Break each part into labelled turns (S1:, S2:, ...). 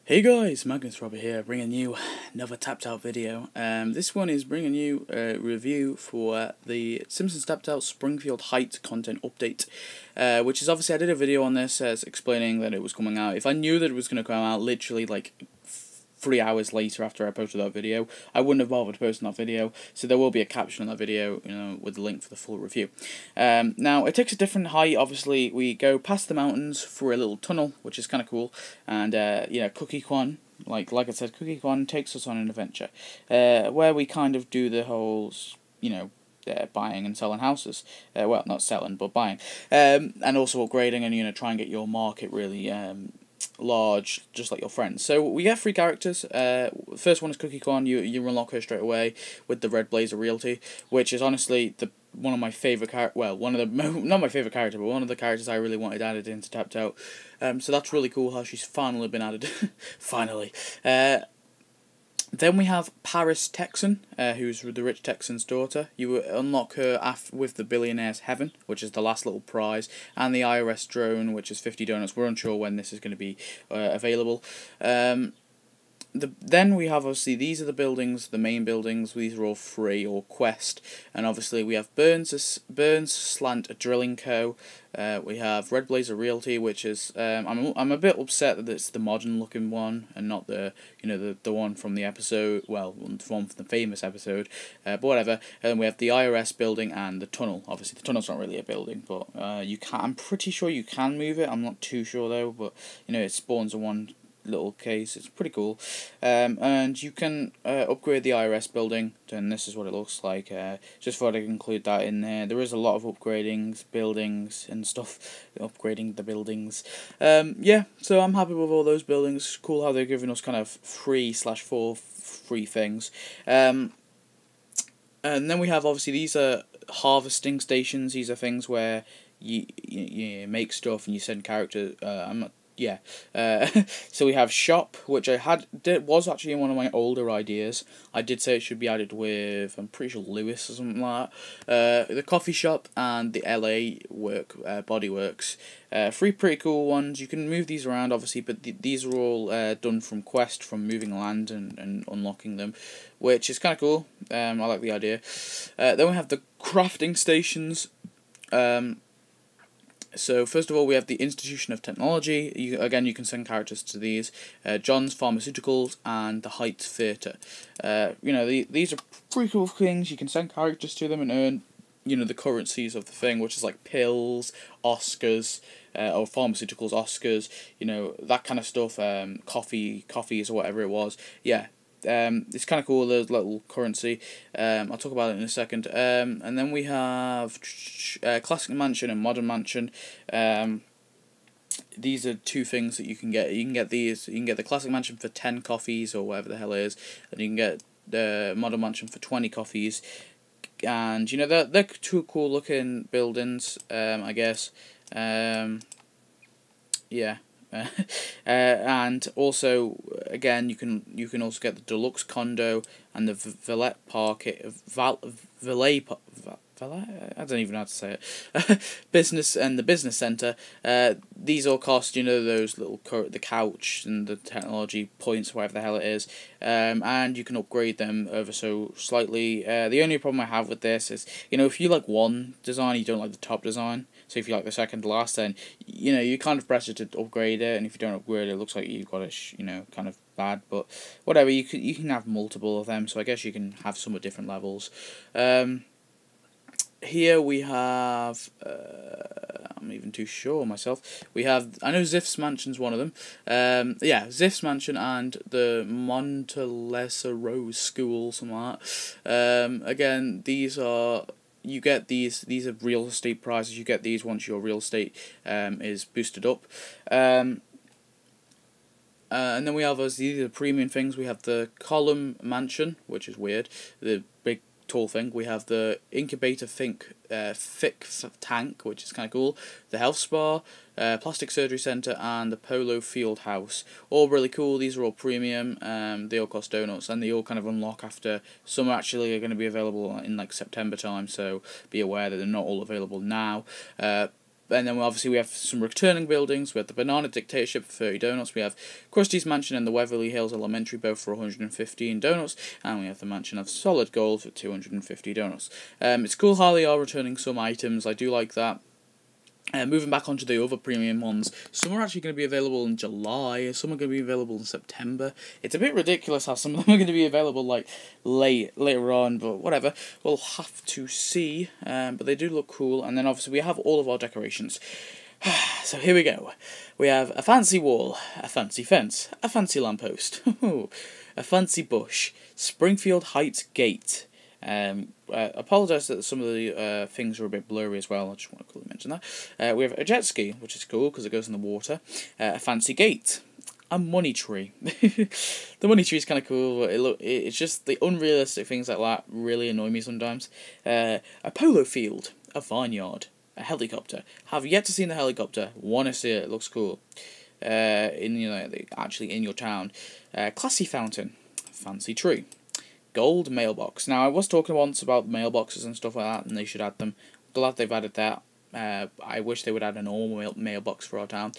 S1: Hey guys, Magnus here, bringing you another tapped out video. This one is bringing you a review for the Simpsons tapped out Springfield Heights content update, which is obviously I did a video on this explaining that it was coming out. If I knew that it was going to come out literally like 3 hours later after I posted that video, I wouldn't have bothered posting that video, so there will be a caption on that video, with the link for the full review. Now, it takes a different height. Obviously, we go past the mountains through a little tunnel, which is kind of cool, and, Cookie Kwan, like I said, Cookie Kwan takes us on an adventure, where we kind of do the whole, buying and selling houses. Well, not selling, but buying. And also upgrading and, try and get your market really, large, just like your friends. So we get 3 characters. First one is Cookie Kwan. You unlock her straight away with the Red Blazer Realty, which is honestly one of my favorite not my favorite character, but one of the characters I really wanted added into Tapped Out. So that's really cool how she's finally been added. Finally. Then we have Paris Texan, who's the rich Texan's daughter. You unlock her with the Billionaire's Heaven, which is the last little prize, and the IRS drone, which is 50 donuts. We're unsure when this is going to be available. Then we have, obviously, these are the buildings, the main buildings. These are all free or quest, and obviously we have Burns Slant Drilling Co. We have Red Blazer Realty, which is I'm a bit upset that it's the modern looking one and not the the one from the episode. Well, the one from the famous episode, but whatever. And we have the IRS building and the tunnel. Obviously, the tunnel's not really a building, but you can. I'm pretty sure you can move it. I'm not too sure though, but it spawns in one little case. It's pretty cool, and you can upgrade the IRS building, and this is what it looks like. Just thought I'd include that in there. There is a lot of buildings and stuff, upgrading the buildings. Yeah, so I'm happy with all those buildings. Cool how they're giving us kind of 3/4 free things. And then we have, obviously, these are harvesting stations. These are things where you make stuff and you send characters. So we have shop, which was actually in one of my older ideas. I did say it should be added with, I'm pretty sure, Lewis or something like that. The coffee shop and the LA Bodyworks. 3 pretty cool ones. You can move these around, obviously, but these are all done from quest, from moving land and unlocking them, which is kind of cool. I like the idea. Then we have the crafting stations. So first of all, we have the Institution of Technology. You can send characters to these. John's Pharmaceuticals and the Heights Theatre. These are pretty cool things. You can send characters to them and earn, the currencies of the thing, which is like pills, Oscars, or pharmaceuticals, Oscars, that kind of stuff. Coffees or whatever it was. Yeah. It's kind of cool, the little currency. I'll talk about it in a second. And then we have Classic Mansion and Modern Mansion. These are 2 things that you can get. You can get these. You can get the Classic Mansion for 10 coffees or whatever the hell it is, and you can get the Modern Mansion for 20 coffees. And they're 2 cool looking buildings. I guess. Yeah. And also, again, you can also get the deluxe condo and the valet I don't even know how to say it. Business and the business center. These all cost, those little the couch and the technology points, whatever the hell it is. And you can upgrade them ever so slightly. The only problem I have with this is, if you like one design, you don't like the top design. So if you like the second to last, then you kind of press it to upgrade it, and if you don't upgrade it, it looks like you've got it, kind of bad. But whatever, you can have multiple of them, so I guess you can have some at different levels. Here we have, I'm even too sure myself. I know Ziff's Mansion's one of them. Ziff's Mansion and the Montelesa Rose School, something like that. Again, these are. You get these are real estate prizes. You get these once your real estate is boosted up. And then we have these are premium things. We have the Column Mansion, which is weird. The big tall thing. We have the Incubator Thick Tank, which is kind of cool. The Health Spa, Plastic Surgery Centre, and the Polo Field House. All really cool. These are all premium. They all cost donuts, and they all kind of unlock after. Some actually are going to be available in like September time, so be aware that they're not all available now. And then obviously we have some returning buildings. We have the Banana Dictatorship for 30 donuts. We have Krusty's Mansion and the Waverly Hills Elementary, both for 115 donuts. And we have the Mansion of Solid Gold for 250 donuts. It's cool how they are returning some items. I do like that. Moving back onto the other premium ones, some are actually going to be available in July, some are going to be available in September. It's a bit ridiculous how some of them are going to be available like later on, but whatever, we'll have to see. But they do look cool, and then obviously we have all of our decorations. So here we go. We have a fancy wall, a fancy fence, a fancy lamppost, a fancy bush, Springfield Heights gate. Apologise that some of the things are a bit blurry as well. I just want to quickly mention that. We have a jet ski, which is cool because it goes in the water. A fancy gate. A money tree. The money tree is kind of cool, but it's just the unrealistic things like that really annoy me sometimes. A polo field. A vineyard. A helicopter. Have yet to see the helicopter. Want to see it. It looks cool. Actually in your town. Classy fountain. Fancy tree. Gold mailbox. Now, I was talking once about mailboxes and stuff like that, and they should add them. Glad they've added that. I wish they would add a normal mailbox for our town.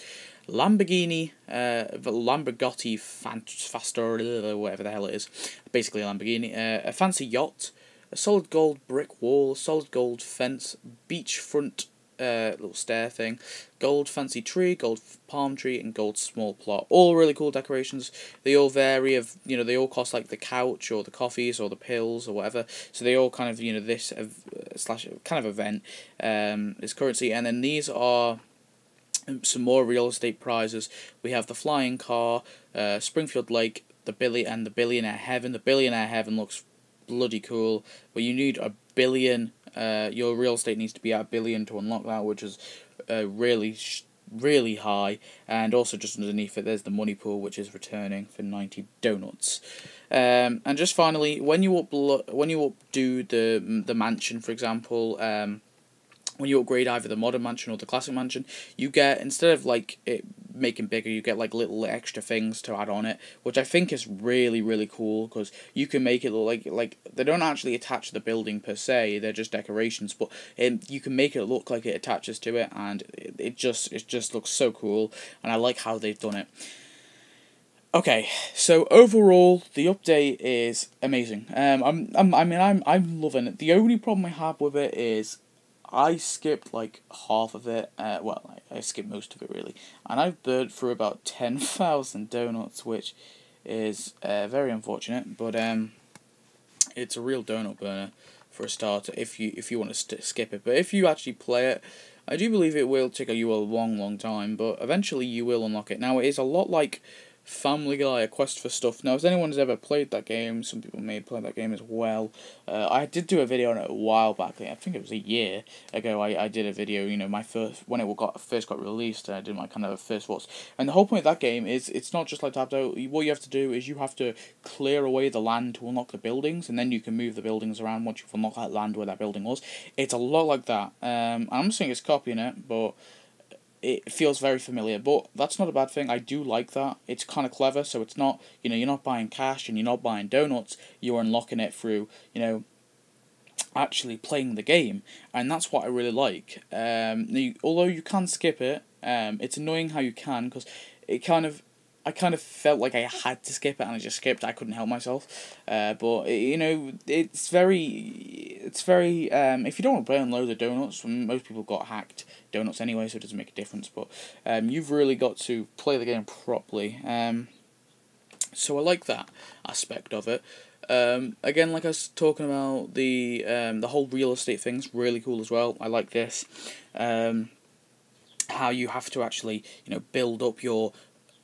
S1: Lamborghini, Lamborghini Faster, whatever the hell it is. Basically a Lamborghini. A fancy yacht. A solid gold brick wall. Solid gold fence. Beachfront little stair thing. Gold fancy tree, gold palm tree, and gold small plot. All really cool decorations. They all vary they all cost like the couch or the coffees or the pills or whatever. So they all kind of, this slash kind of event is currency. And then these are some more real estate prizes. We have the flying car, Springfield Lake, the Billionaire Heaven. The Billionaire Heaven looks bloody cool, but you need a billion. Your real estate needs to be at 1 billion to unlock that, which is really high. And also just underneath it, there's the money pool, which is returning for 90 donuts. And just finally, when you updo the mansion, for example, when you upgrade either the modern mansion or the classic mansion, you get, instead of like it making bigger, you get like little extra things to add on it, which I think is really cool, because you can make it look like they don't actually attach to the building per se, they're just decorations, but you can make it look like it attaches to it, and it just looks so cool, and I like how they've done it. Okay, so overall the update is amazing. I'm loving it. The only problem I have with it is I skipped like half of it. I skipped most of it really, and I've burned through about 10,000 donuts, which is very unfortunate. But it's a real donut burner for a starter if you want to skip it. But if you actually play it, I do believe it will take you a long time. But eventually you will unlock it. Now it is a lot like Family Guy, A Quest for Stuff. Now, if anyone's ever played that game, some people may play that game as well. I did do a video on it a while back. I think it was a year ago. I did a video. My when it first got released. I did my kind of first thoughts. And the whole point of that game is it's not just like Tapped Out. What you have to do is you have to clear away the land to unlock the buildings, and then you can move the buildings around once you've unlocked that land where that building was. It's a lot like that. I'm not saying it's copying it, but it feels very familiar, but that's not a bad thing. I do like that. It's kind of clever, so it's not, you're not buying cash and you're not buying donuts, you're unlocking it through, actually playing the game, and that's what I really like. Although you can skip it, it's annoying how you can, because I kind of felt like I had to skip it, and I just skipped. I couldn't help myself. But it's very. If you don't want to burn loads of donuts, most people got hacked donuts anyway, so it doesn't make a difference. But you've really got to play the game properly. So I like that aspect of it. Again, like I was talking about, the whole real estate thing's really cool as well. I like this. How you have to actually build up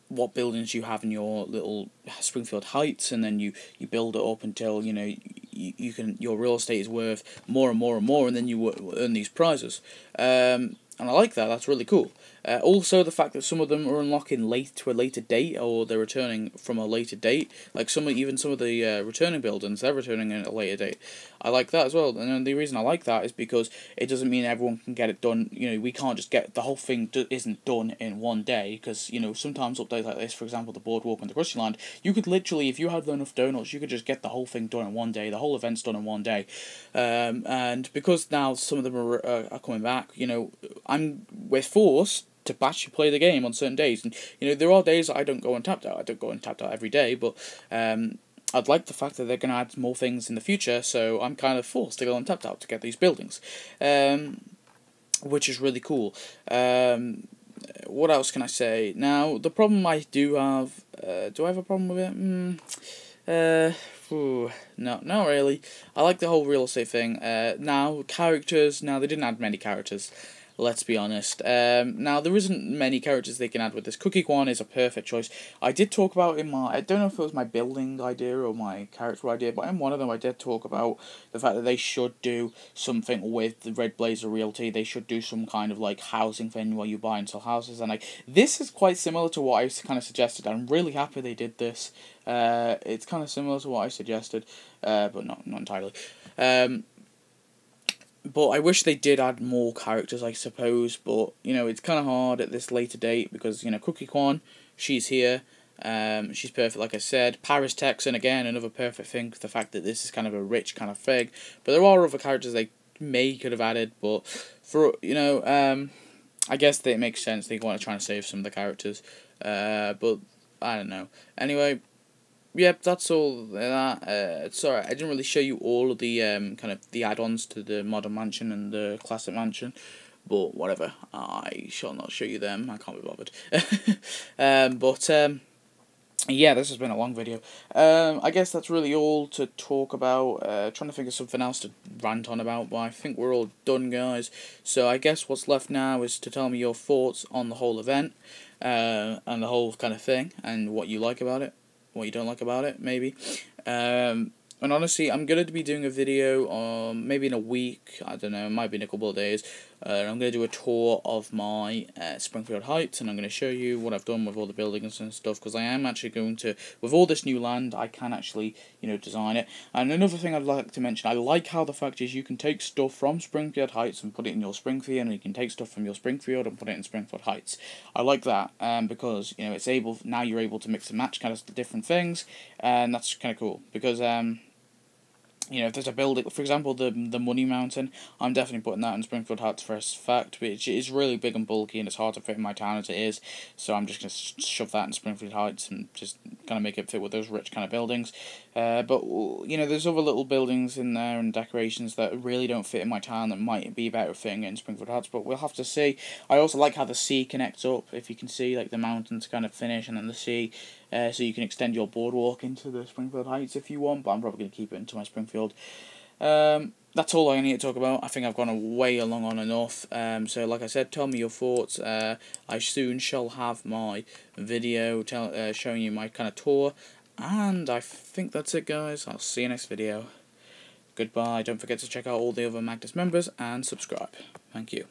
S1: what buildings you have in your little Springfield Heights, and then you build it up until your real estate is worth more and more and more, and then you earn these prizes. And I like that. That's really cool. Also, the fact that some of them are unlocking to a later date, or they're returning from a later date. Like some of the returning buildings, they're returning at a later date. I like that as well. And the reason I like that is because it doesn't mean everyone can get it done. We can't just get the whole thing isn't done in one day, because sometimes updates like this, for example, the Boardwalk and the Krusty Land, you could literally, if you had enough donuts, you could just get the whole thing done in one day. The whole event's done in one day. And because now some of them are coming back, we're forced to actually play the game on certain days, and there are days I don't go on Tapped Out. I don't go on Tapped Out every day, but I'd like the fact that they're going to add more things in the future, so I'm kind of forced to go on Tapped Out to get these buildings, which is really cool. What else can I say? Now, the problem I do have, do I have a problem with it? No, not really. I like the whole real estate thing. Now, characters, now they didn't add many characters. Let's be honest. Now, there isn't many characters they can add with this. Cookie Kwan is a perfect choice. I did talk about in my, I don't know if it was my building idea or my character idea, but in one of them I did talk about the fact that they should do something with the Red Blazer Realty. They should do some kind of like housing thing where you buy and sell houses. And this is quite similar to what I kind of suggested. I'm really happy they did this. It's kind of similar to what I suggested, but not entirely. But I wish they did add more characters, I suppose. But, it's kind of hard at this later date because, Cookie Kwan, she's here. She's perfect, like I said. Paris Texan, again, another perfect thing. The fact that this is kind of a rich kind of thing. But there are other characters they could have added. But, for I guess that it makes sense. They want to try and save some of the characters. But, I don't know. Anyway, yep, that's all that. Sorry, I didn't really show you all of the kind of the add-ons to the Modern Mansion and the Classic Mansion, but whatever. I shall not show you them. I can't be bothered. Yeah, this has been a long video. I guess that's really all to talk about. Trying to think of something else to rant on about, but I think we're all done, guys. So I guess what's left now is to tell me your thoughts on the whole event, and the whole kind of thing, and what you like about it. What you don't like about it, maybe. And honestly, I'm going to be doing a video maybe in a week, I don't know, it might be in a couple of days. I'm going to do a tour of my Springfield Heights, and I'm going to show you what I've done with all the buildings and stuff, because I am actually going to, with all this new land, I can actually, design it. And another thing I'd like to mention, I like how the fact is you can take stuff from Springfield Heights and put it in your Springfield, and you can take stuff from your Springfield and put it in Springfield Heights. I like that, because, it's able, now you're able to mix and match kind of different things, and that's kind of cool, because, if there's a building, for example, the Money Mountain, I'm definitely putting that in Springfield Heights for a fact, which is really big and bulky, and it's hard to fit in my town as it is, so I'm just going to shove that in Springfield Heights and just kind of make it fit with those rich kind of buildings. But, there's other little buildings in there and decorations that really don't fit in my town that might be a better thing in Springfield Heights, but we'll have to see. I also like how the sea connects up, if you can see, like the mountains kind of finish and then the sea. So you can extend your boardwalk into the Springfield Heights if you want, but I'm probably going to keep it into my Springfield. That's all I need to talk about. I think I've gone way along on enough. So like I said, tell me your thoughts. I soon shall have my video showing you my kind of tour. And I think that's it, guys. I'll see you next video. Goodbye. Don't forget to check out all the other Magnus members and subscribe. Thank you.